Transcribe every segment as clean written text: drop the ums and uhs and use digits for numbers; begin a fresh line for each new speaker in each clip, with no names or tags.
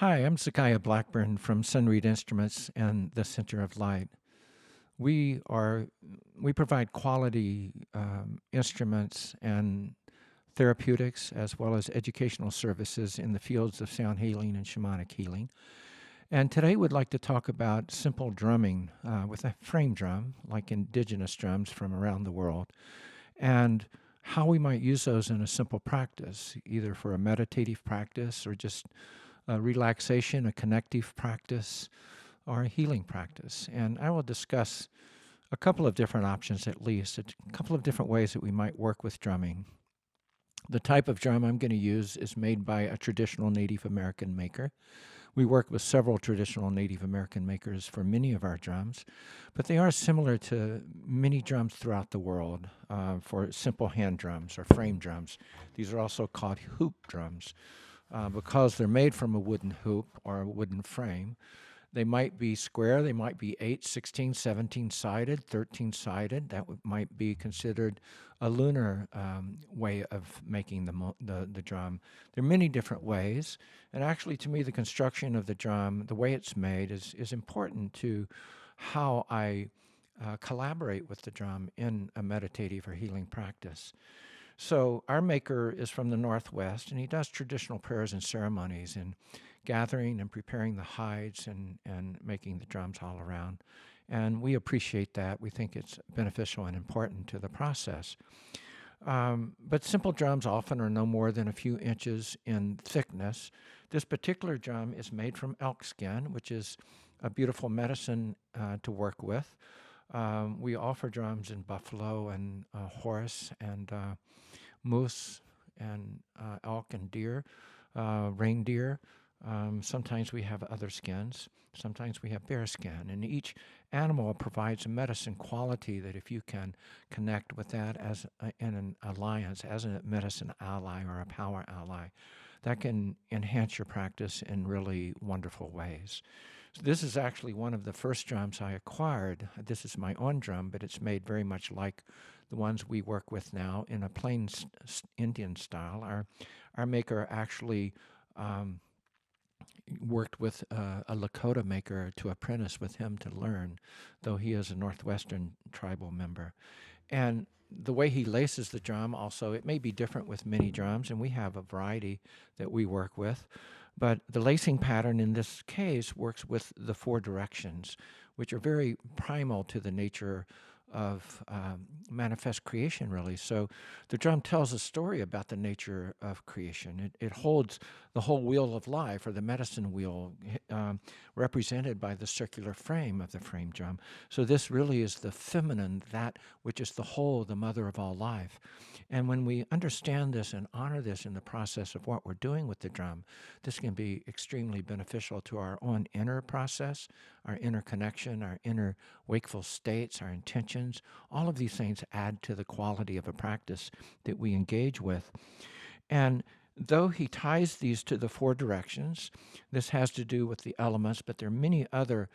Hi, I'm Zekiah Blackburn from Sunreed Instruments and the Center of Light. We are we provide quality instruments and therapeutics as well as educational services in the fields of sound healing and shamanic healing. And today we'd like to talk about simple drumming with a frame drum, like indigenous drums from around the world, and how we might use those in a simple practice, either for a meditative practice or just a relaxation, a connective practice, or a healing practice. And I will discuss a couple of different options, at least, a couple of different ways that we might work with drumming. The type of drum I'm going to use is made by a traditional Native American maker. We work with several traditional Native American makers for many of our drums, but they are similar to many drums throughout the world for simple hand drums or frame drums. These are also called hoop drums because they're made from a wooden hoop or a wooden frame. They might be square, they might be 8, 16, 17-sided, 13-sided. That might be considered a lunar way of making the drum. There are many different ways, and actually to me the construction of the drum, the way it's made, is important to how I collaborate with the drum in a meditative or healing practice. So our maker is from the Northwest, and he does traditional prayers and ceremonies in gathering and preparing the hides and making the drums all around. And we appreciate that. We think it's beneficial and important to the process. But simple drums often are no more than a few inches in thickness. This particular drum is made from elk skin, which is a beautiful medicine to work with. We offer drums in buffalo and horse and moose and elk and deer, reindeer. Sometimes we have other skins. Sometimes we have bear skin. And each animal provides a medicine quality that if you can connect with that as in an alliance, as a medicine ally or a power ally, that can enhance your practice in really wonderful ways. So this is actually one of the first drums I acquired. This is my own drum, but it's made very much like the ones we work with now in a plain Indian style. Our maker actually worked with a Lakota maker to apprentice with him to learn, though he is a Northwestern tribal member. And the way he laces the drum also, it may be different with many drums, and we have a variety that we work with. But the lacing pattern in this case works with the 4 directions, which are very primal to the nature of manifest creation, really. So the drum tells a story about the nature of creation. It holds the whole wheel of life, or the medicine wheel, represented by the circular frame of the frame drum. So this really is the feminine, that which is the whole, the mother of all life. And when we understand this and honor this in the process of what we're doing with the drum, this can be extremely beneficial to our own inner process, our inner connection, our inner wakeful states, our intentions. All of these things add to the quality of a practice that we engage with. And though he ties these to the 4 directions, this has to do with the elements, but there are many other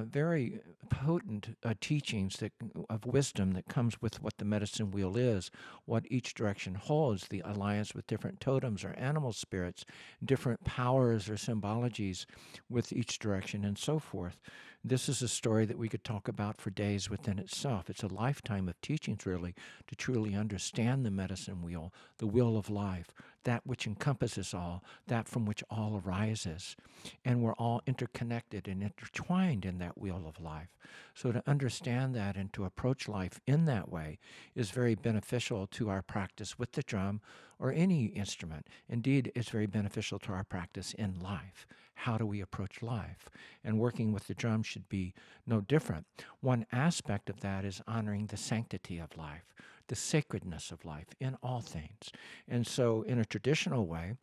very potent teachings of wisdom that comes with what the medicine wheel is, what each direction holds, the alliance with different totems or animal spirits, different powers or symbologies with each direction, and so forth. This is a story that we could talk about for days within itself. It's a lifetime of teachings, really, to truly understand the medicine wheel, the wheel of life, that which encompasses all, that from which all arises. And we're all interconnected and intertwined in that wheel of life. So to understand that and to approach life in that way is very beneficial to our practice with the drum or any instrument. Indeed, it's very beneficial to our practice in life. How do we approach life? And working with the drum should be no different. One aspect of that is honoring the sanctity of life, the sacredness of life in all things. And so in a traditional way,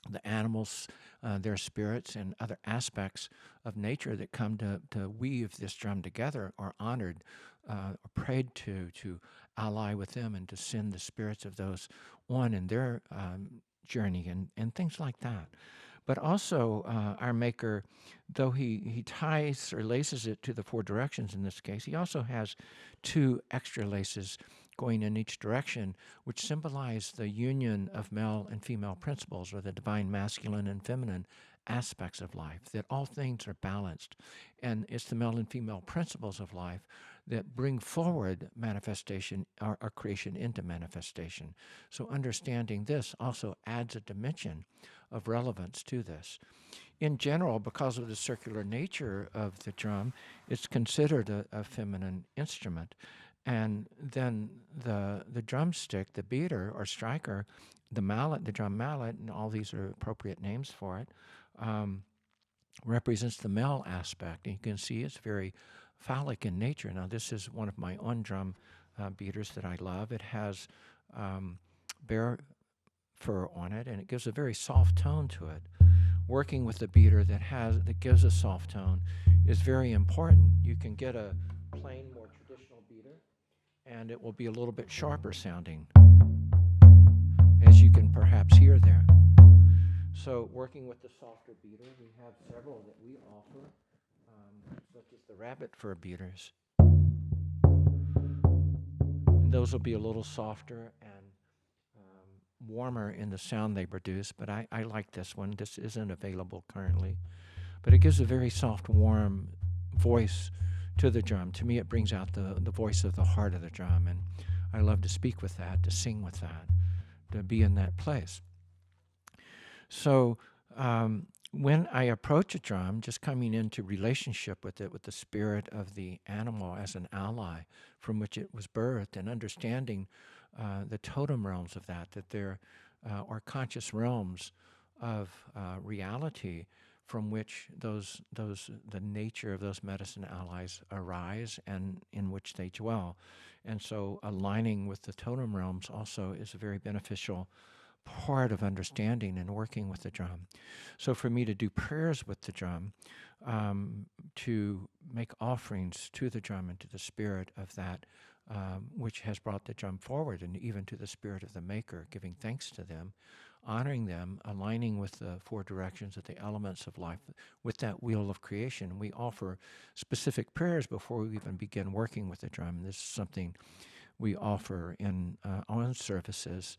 the animals, their spirits, and other aspects of nature that come to weave this drum together are honored or prayed to ally with them and to send the spirits of those on in their journey and things like that. But also, our maker, though he ties or laces it to the 4 directions in this case, he also has 2 extra laces going in each direction, which symbolize the union of male and female principles, or the divine masculine and feminine aspects of life, that all things are balanced. And it's the male and female principles of life that bring forward manifestation or creation into manifestation. So understanding this also adds a dimension of relevance to this. In general, because of the circular nature of the drum, it's considered a feminine instrument. And then the drumstick, the beater or striker, the mallet, the drum mallet, and all these are appropriate names for it, represents the male aspect. And you can see it's very phallic in nature. Now, this is one of my on drum beaters that I love. It has bear fur on it, and it gives a very soft tone to it. Working with a beater that gives a soft tone is very important. You can get a plain, more traditional beater, and it will be a little bit sharper sounding, as you can perhaps hear there. So working with the softer beater, we have several that we offer, such as the rabbit fur beaters. And those will be a little softer and warmer in the sound they produce, but I like this one. This isn't available currently, but it gives a very soft, warm voice to the drum. To me, it brings out the voice of the heart of the drum, and I love to speak with that, to sing with that, to be in that place. So when I approach a drum, just coming into relationship with it, with the spirit of the animal as an ally from which it was birthed, and understanding the totem realms of that there are conscious realms of reality from which the nature of those medicine allies arise and in which they dwell. And so aligning with the totem realms also is a very beneficial part of understanding and working with the drum. So for me to do prayers with the drum, to make offerings to the drum and to the spirit of that which has brought the drum forward, and even to the spirit of the maker, giving thanks to them, honoring them, aligning with the four directions of the elements of life, with that wheel of creation. We offer specific prayers before we even begin working with the drum. This is something we offer in on services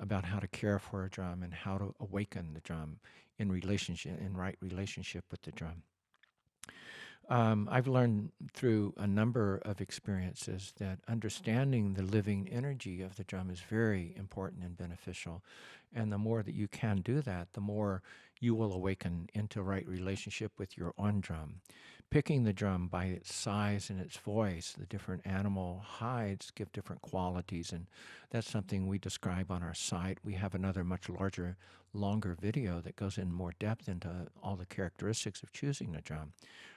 about how to care for a drum and how to awaken the drum in right relationship with the drum. I've learned through a number of experiences that understanding the living energy of the drum is very important and beneficial. And the more that you can do that, the more you will awaken into right relationship with your on drum. Picking the drum by its size and its voice, the different animal hides give different qualities, and that's something we describe on our site. We have another much larger, longer video that goes in more depth into all the characteristics of choosing a drum.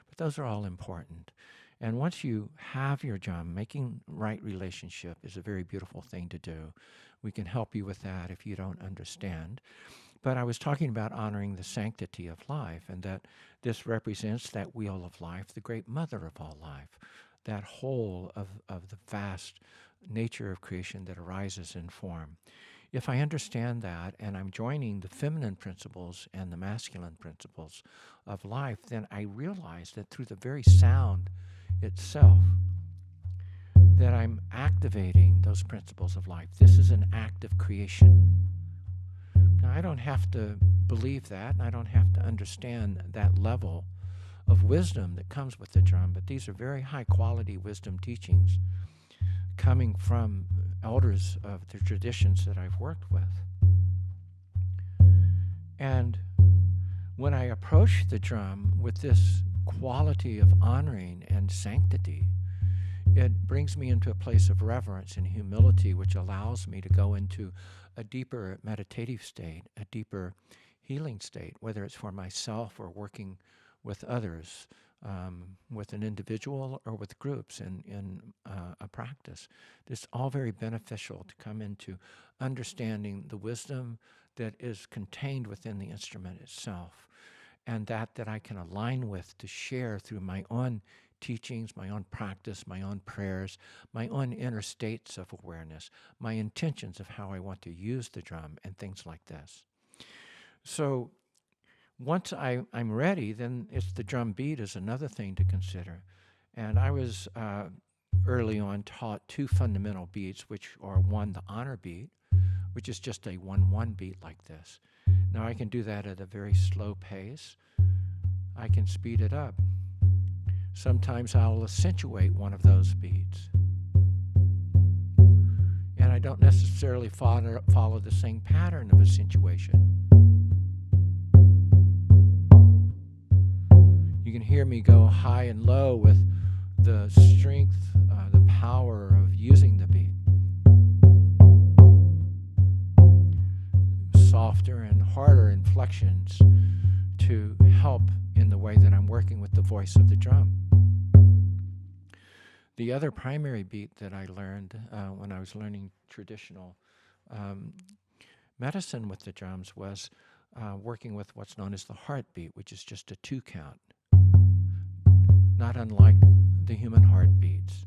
But those are all important. And once you have your drum, making right relationship is a very beautiful thing to do. We can help you with that if you don't understand. But I was talking about honoring the sanctity of life, and that this represents that wheel of life, the great mother of all life, that whole of the vast nature of creation that arises in form. If I understand that, and I'm joining the feminine principles and the masculine principles of life, then I realize that through the very sound itself, that I'm activating those principles of life. This is an act of creation. Now, I don't have to believe that, and I don't have to understand that level of wisdom that comes with the drum, but these are very high-quality wisdom teachings coming from elders of the traditions that I've worked with. And when I approach the drum with this quality of honoring and sanctity, it brings me into a place of reverence and humility, which allows me to go into a deeper meditative state, a deeper healing state, whether it's for myself or working with others, with an individual or with groups in a practice. This is all very beneficial to come into understanding the wisdom that is contained within the instrument itself, and that I can align with to share through my own teachings, my own practice, my own prayers, my own inner states of awareness, my intentions of how I want to use the drum, and things like this. So once I'm ready, then it's the drum beat is another thing to consider. And I was early on taught two fundamental beats, which are one, the honor beat, which is just a 1-1 beat like this. Now I can do that at a very slow pace. I can speed it up. Sometimes I'll accentuate one of those beats. And I don't necessarily follow the same pattern of accentuation. You can hear me go high and low with the strength, the power of using the beat. Softer and harder inflections to help in the way that I'm working with the voice of the drum. The other primary beat that I learned when I was learning traditional medicine with the drums was working with what's known as the heartbeat, which is just a 2 count, not unlike the human heartbeats.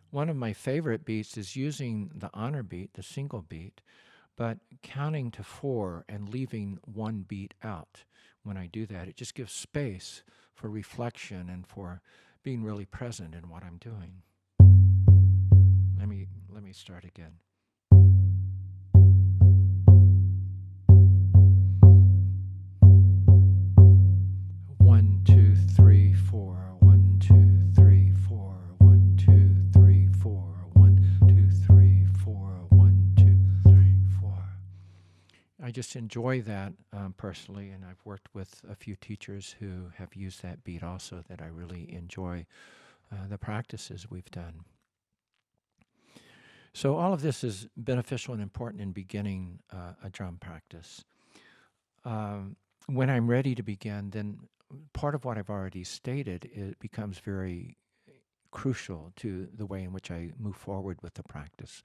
One of my favorite beats is using the honor beat, the single beat, but counting to 4 and leaving 1 beat out. When I do that, it just gives space for reflection and for being really present in what I'm doing. Let me start again. 1, 2, 3, 4. 1, 2, 3, 4. 1, 2, 3, 4. 1, 2, 3, 4. 1, 2, 3, 4. I just enjoy that personally, and I've worked with a few teachers who have used that beat also, that I really enjoy the practices we've done. So all of this is beneficial and important in beginning a drum practice. When I'm ready to begin, then part of what I've already stated, it becomes very crucial to the way in which I move forward with the practice.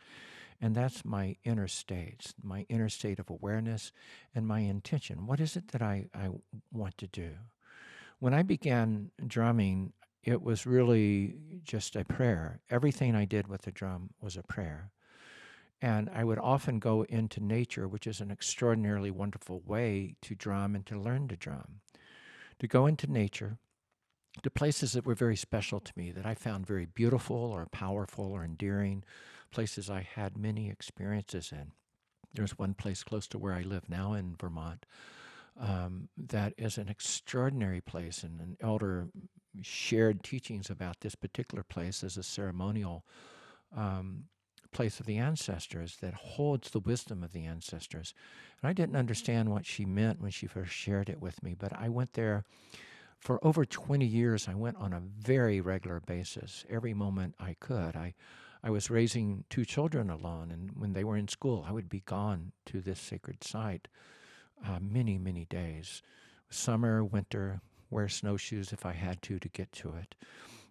And that's my inner state of awareness and my intention. What is it that I want to do? When I began drumming, it was really just a prayer. Everything I did with the drum was a prayer. And I would often go into nature, which is an extraordinarily wonderful way to drum and to learn to drum. To go into nature, to places that were very special to me, that I found very beautiful or powerful or endearing, places I had many experiences in. There's one place close to where I live now in Vermont that is an extraordinary place, and an elder shared teachings about this particular place as a ceremonial place of the ancestors that holds the wisdom of the ancestors. And I didn't understand what she meant when she first shared it with me, but I went there for over 20 years. I went on a very regular basis, every moment I could. I was raising 2 children alone, and when they were in school, I would be gone to this sacred site many, many days. Summer, winter, wear snowshoes if I had to get to it.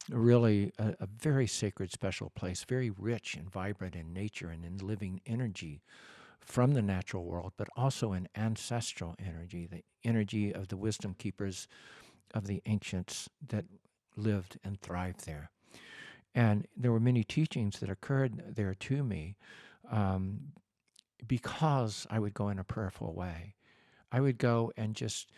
Really a very sacred, special place, very rich and vibrant in nature and in living energy from the natural world, but also in ancestral energy, the energy of the wisdom keepers of the ancients that lived and thrived there. And there were many teachings that occurred there to me because I would go in a prayerful way. I would go and just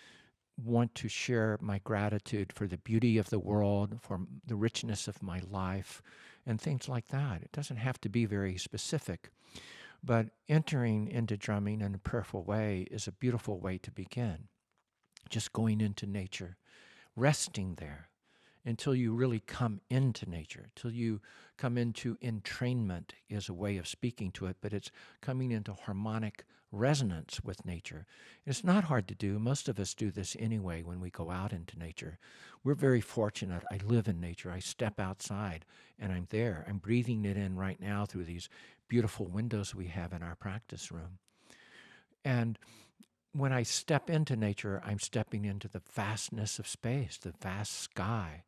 want to share my gratitude for the beauty of the world, for the richness of my life, and things like that. It doesn't have to be very specific, but entering into drumming in a prayerful way is a beautiful way to begin. Just going into nature, resting there until you really come into nature, till you come into entrainment is a way of speaking to it, but it's coming into harmonic resonance with nature. It's not hard to do. Most of us do this anyway when we go out into nature. We're very fortunate. I live in nature. I step outside and I'm there. I'm breathing it in right now through these beautiful windows we have in our practice room. And when I step into nature, I'm stepping into the vastness of space, the vast sky,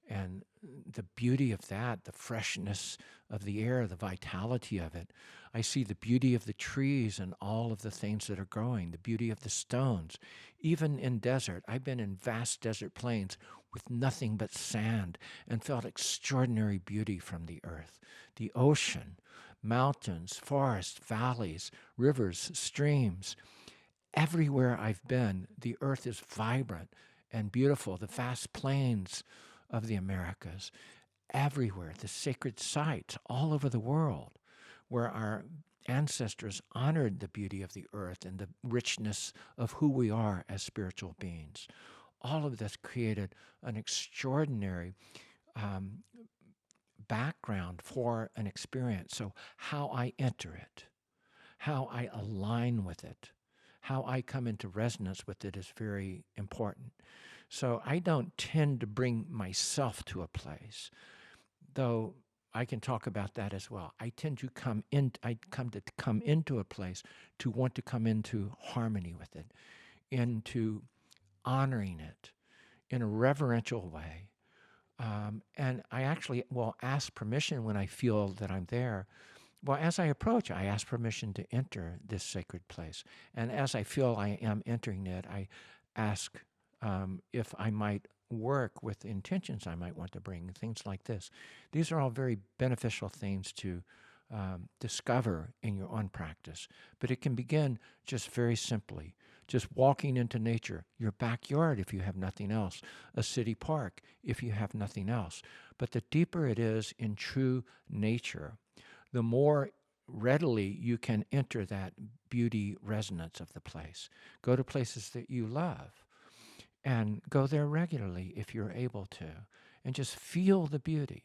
and the beauty of that, the freshness of the air, the vitality of it. I see the beauty of the trees and all of the things that are growing, the beauty of the stones. Even in desert, I've been in vast desert plains with nothing but sand and felt extraordinary beauty from the earth. The ocean, mountains, forests, valleys, rivers, streams. Everywhere I've been, the earth is vibrant and beautiful. The vast plains of the Americas, everywhere, the sacred sites all over the world where our ancestors honored the beauty of the earth and the richness of who we are as spiritual beings. All of this created an extraordinary background for an experience. So how I enter it, how I align with it, how I come into resonance with it is very important. So I don't tend to bring myself to a place, though I can talk about that as well. I tend to come into a place to want to come into harmony with it, into honoring it in a reverential way. And I actually will ask permission when I feel that I'm there. Well, as I approach, I ask permission to enter this sacred place. And as I feel I am entering it, I ask if I might work with intentions I might want to bring, things like this. These are all very beneficial things to discover in your own practice. But it can begin just very simply, just walking into nature, your backyard if you have nothing else, a city park if you have nothing else. But the deeper it is in true nature, the more readily you can enter that beauty resonance of the place. Go to places that you love and go there regularly if you're able to, and just feel the beauty.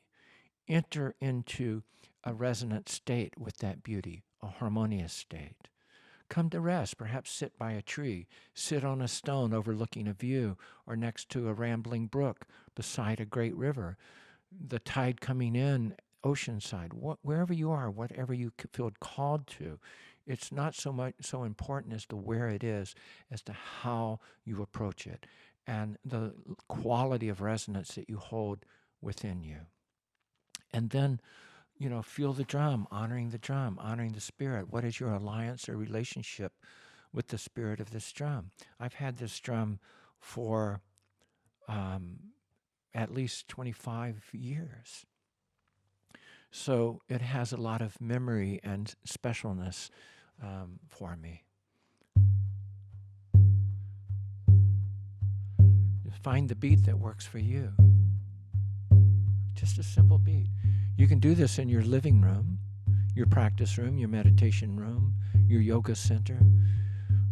Enter into a resonant state with that beauty, a harmonious state. Come to rest, perhaps sit by a tree, sit on a stone overlooking a view, or next to a rambling brook, beside a great river, the tide coming in, oceanside, wherever you are, whatever you feel called to. It's not so important as to where it is, as to how you approach it, and the quality of resonance that you hold within you. And then, feel the drum, honoring the spirit. What is your alliance or relationship with the spirit of this drum? I've had this drum for at least 25 years. So it has a lot of memory and specialness for me. Find the beat that works for you. Just a simple beat. You can do this in your living room, your practice room, your meditation room, your yoga center,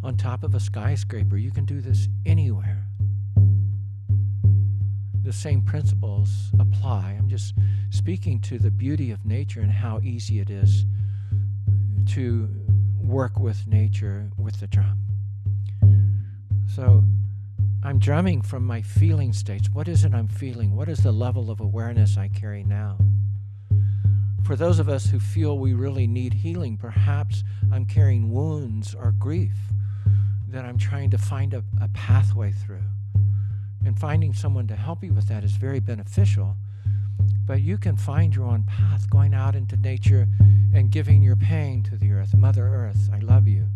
on top of a skyscraper. You can do this anywhere. The same principles apply. I'm just speaking to the beauty of nature and how easy it is to work with nature with the drum. So I'm drumming from my feeling states. What is it I'm feeling? What is the level of awareness I carry now? For those of us who feel we really need healing, perhaps I'm carrying wounds or grief that I'm trying to find a pathway through. And finding someone to help you with that is very beneficial. But you can find your own path, going out into nature and giving your pain to the earth. Mother Earth, I love you.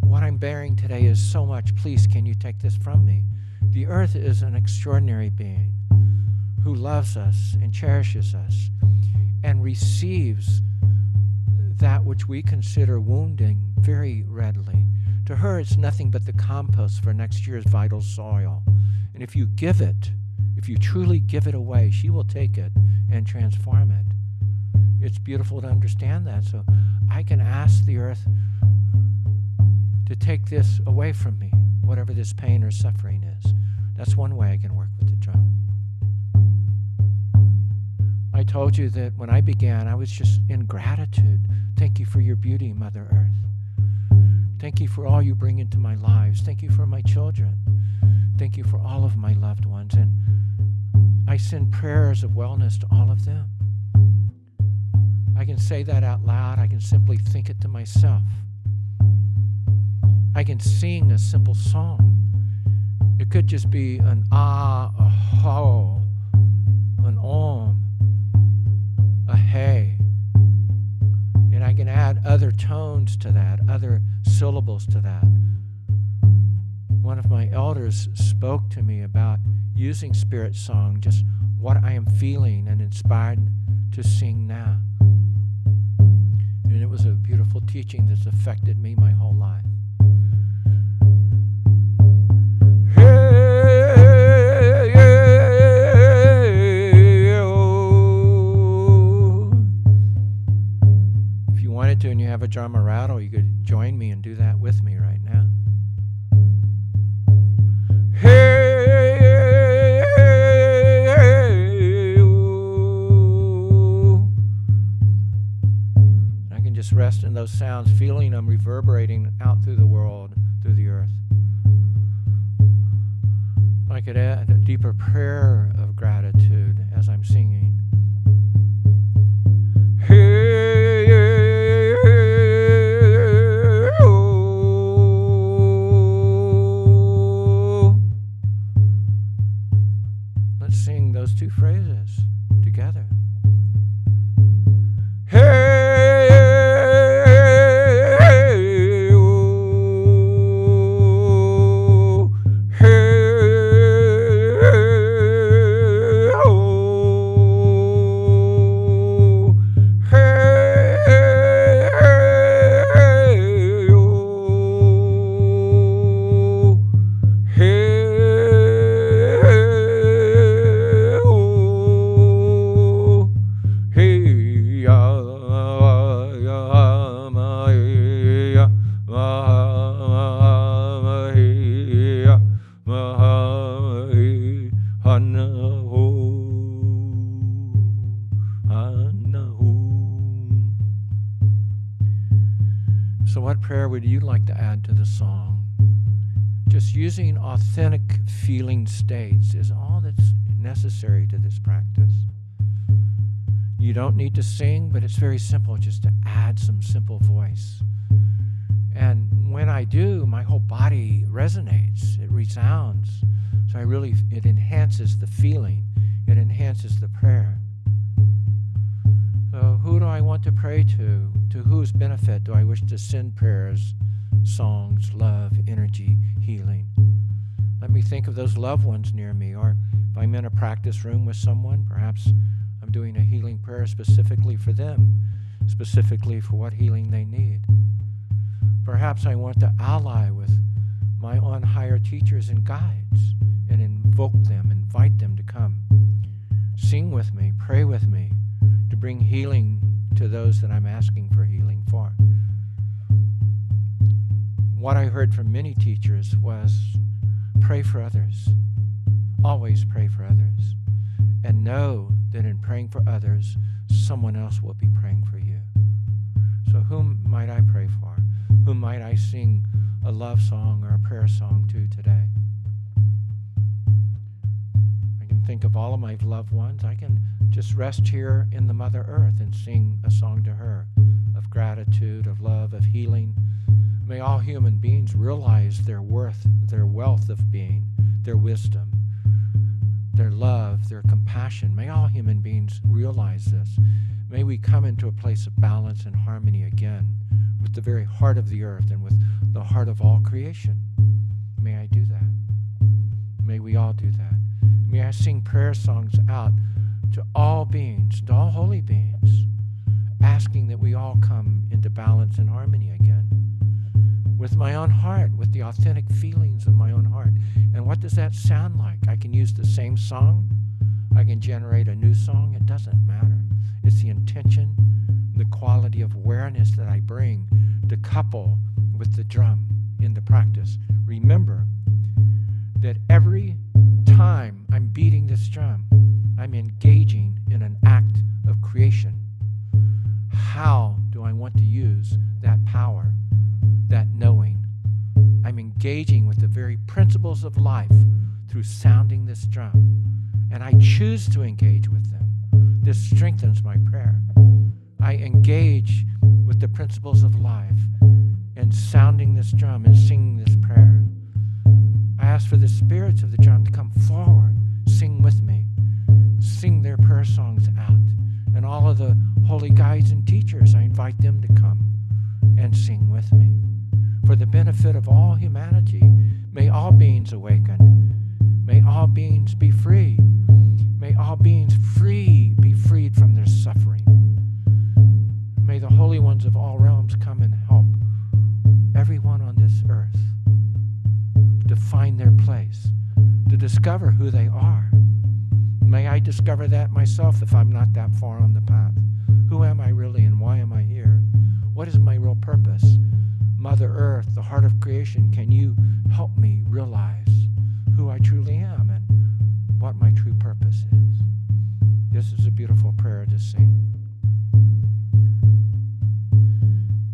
What I'm bearing today is so much. Please, can you take this from me? The earth is an extraordinary being who loves us and cherishes us and receives that which we consider wounding very readily. To her, it's nothing but the compost for next year's vital soil. And if you truly give it away, she will take it and transform it. It's beautiful to understand that. So I can ask the earth to take this away from me, whatever this pain or suffering is. That's one way I can work with the drum. I told you that when I began, I was just in gratitude. Thank you for your beauty, Mother Earth. Thank you for all you bring into my lives. Thank you for my children. Thank you for all of my loved ones. And I send prayers of wellness to all of them. I can say that out loud. I can simply think it to myself. I can sing a simple song. It could just be an ah, a ho, an om, a hey. And I can add other tones to that, other syllables to that. One of my elders spoke to me about using spirit song, just what I am feeling and inspired to sing now. And it was a beautiful teaching that's affected me my whole life. Hey, yeah. drum or rattle, you could join me and do that with me right now. Hey, ooh. I can just rest in those sounds, feeling them reverberating out through the world, through the earth. I could add a deeper prayer of gratitude as I'm singing. Hey, oh. Let's sing those two phrases together. Hey, oh. Hey, oh. Hey, oh. Hey, oh. Hey, ya, ya, ma, ya, ma, ya, ma, hana, ho, hana, ho. So what prayer would you like to add to the song? Just using authentic feeling states is all that's necessary to this practice. You don't need to sing, but it's very simple just to add some simple voice. And when I do, my whole body resonates, it resounds. So it enhances the feeling, it enhances the prayer. So who do I want to pray to? To whose benefit do I wish to send prayers, songs, love, energy, healing? Let me think of those loved ones near me, or if I'm in a practice room with someone, perhaps I'm doing a healing prayer specifically for them, specifically for what healing they need. Perhaps I want to ally with my own higher teachers and guides and invoke them, invite them to come, sing with me, pray with me, to bring healing to those that I'm asking for healing for. What I heard from many teachers was pray for others. Always pray for others. And know that in praying for others, someone else will be praying for you. So whom might I pray for? Whom might I sing a love song or a prayer song to today? I can think of all of my loved ones. I can just rest here in the Mother Earth and sing a song to her of gratitude, of love, of healing. May all human beings realize their worth, their wealth of being, their wisdom, their love, their compassion. May all human beings realize this. May we come into a place of balance and harmony again with the very heart of the earth and with the heart of all creation. May I do that. May we all do that. May I sing prayer songs out to all beings, to all holy beings, asking that we all come into balance and harmony again with my own heart, with the authentic feelings of my own heart. And what does that sound like? I can use the same song. I can generate a new song. It doesn't matter. It's the intention, the quality of awareness that I bring to couple with the drum in the practice. Remember that every time I'm beating this drum, I'm engaging in an act of creation. How do I want to use that power, that knowing? I'm engaging with the very principles of life through sounding this drum, and I choose to engage with them. This strengthens my prayer. I engage with the principles of life and sounding this drum and singing this prayer. I ask for the spirits of the drum to come forward, sing with me, sing their prayer songs out. And all of the holy guides and teachers, I invite them to come and sing with me. For the benefit of all humanity, may all beings awaken. May all beings be free. May all beings be freed from their suffering. May the holy ones of all realms come and help everyone on this earth to find their place, to discover who they are. May I discover that myself if I'm not that far on the path. Who am I really and why am I here? What is my real purpose? Mother Earth, the heart of creation, can you help me realize who I truly am and what my true purpose is? This is a beautiful prayer to sing.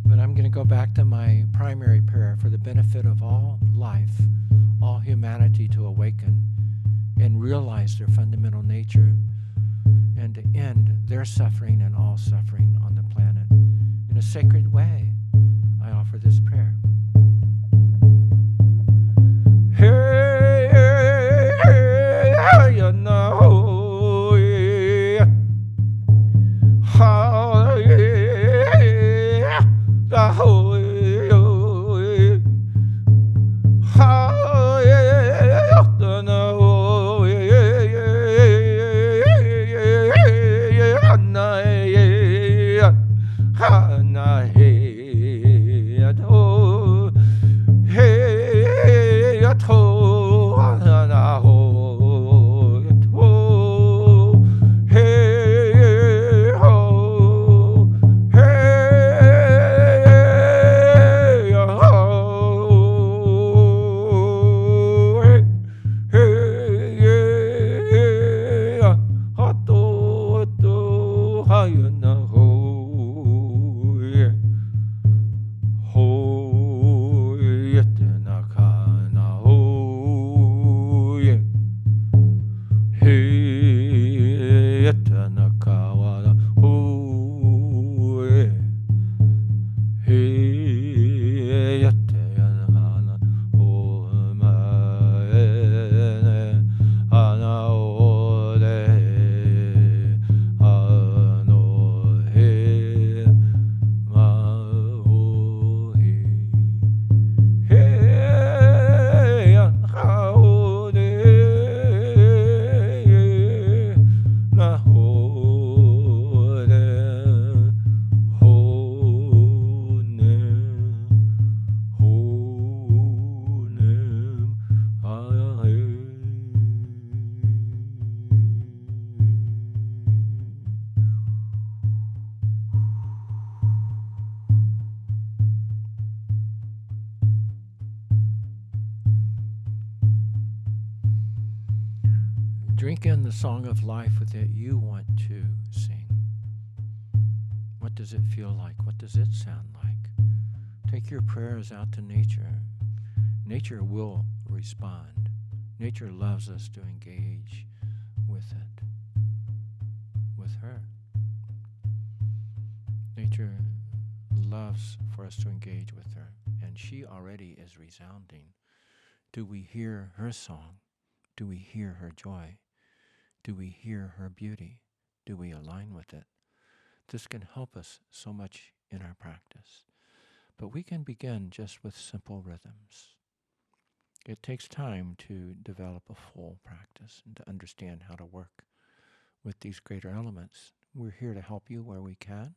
But I'm going to go back to my primary prayer for the benefit of all life, all humanity to awaken and realize their fundamental nature and to end their suffering and all suffering on the planet. In a sacred way, I offer this prayer. Hey, you know, how, the whole, how, the know, Drink in the song of life that you want to sing. What does it feel like? What does it sound like? Take your prayers out to nature. Nature will respond. Nature loves us to engage with it, with her. Nature loves for us to engage with her, and she already is resounding. Do we hear her song? Do we hear her joy? Do we hear her beauty? Do we align with it? This can help us so much in our practice. But we can begin just with simple rhythms. It takes time to develop a full practice and to understand how to work with these greater elements. We're here to help you where we can.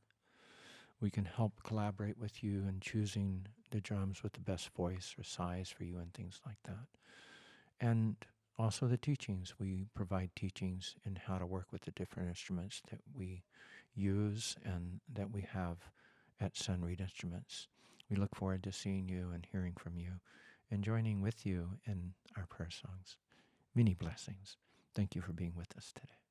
We can help collaborate with you in choosing the drums with the best voice or size for you and things like that. And also the teachings. We provide teachings in how to work with the different instruments that we use and that we have at Sun Reed Instruments. We look forward to seeing you and hearing from you and joining with you in our prayer songs. Many blessings. Thank you for being with us today.